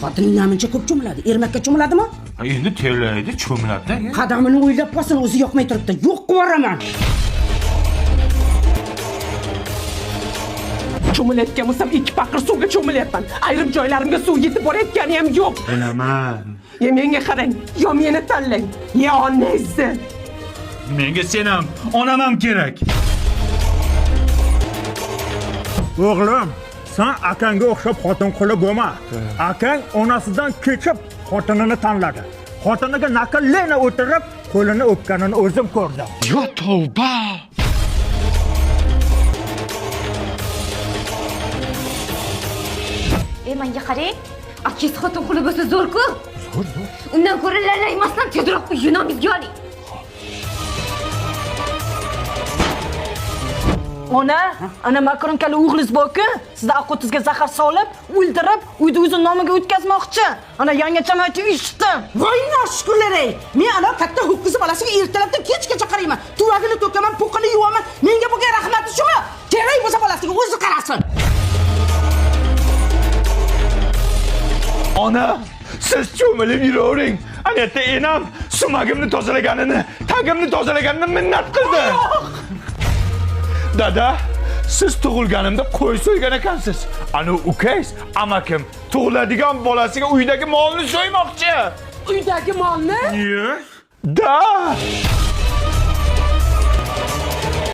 Xotining namuncha ko'p cho'miladi. Ermakka cho'miladimi? Endi terlaydi, cho'miladi. Qadamini o'ylab qolsin, o'zi yoqmay turibdi. Yo'q qilib Cho'milayotgan bo'lsam 2 paqir suvga cho'milayapman. Ayrim joylarimga suv yetib borayotgani ham yo'q. Bilaman. Ya menga qarang, yo meni tanlang, ya onangizni. Menga sen ham, onam ham kerak. O'g'lim, sen akangga o'xshab xotin qilib bo'lma. Akang onasidan kechib xotinini tanladi. Xotiniga naqllena o'tirib, qo'lini o'pganini o'zim ko'rdim. Yo tavba. Menga qarang, akasi xotin qilib bo'lsa zo'r-ku. Zo'r. Undan ko'ra lalaymasdan tezroq uyinamizga oling. Ona, ana makaronkali o'g'liz bor-ku, sizda aqutizga zahar solib, o'ldirib, uyda o'zi nomiga o'tkazmoqchi. Ana yangacham aytib eshitdim. Voy noshkurlar-ey. Men ana katta ho'kiz bolasiga ertalabdan kechgacha qarayman. Tuvagini to'kaman, po'qini yuvaman. Menga bo'lgan rahmati shumi? Kerak bo'lsa bolasiga o'zi qarasin. Ona, siz cho'milib yuravering. Anetta enam sumagimni tozalaganini, tagimni tozalaganini minnat qildi. Dada, siz tug'ilganimda qo'y so'ygan ekansiz. Ana ukangiz, amakim tug'iladigan bolasiga uydagi molni so'ymoqchi. Uydagi molni? Da!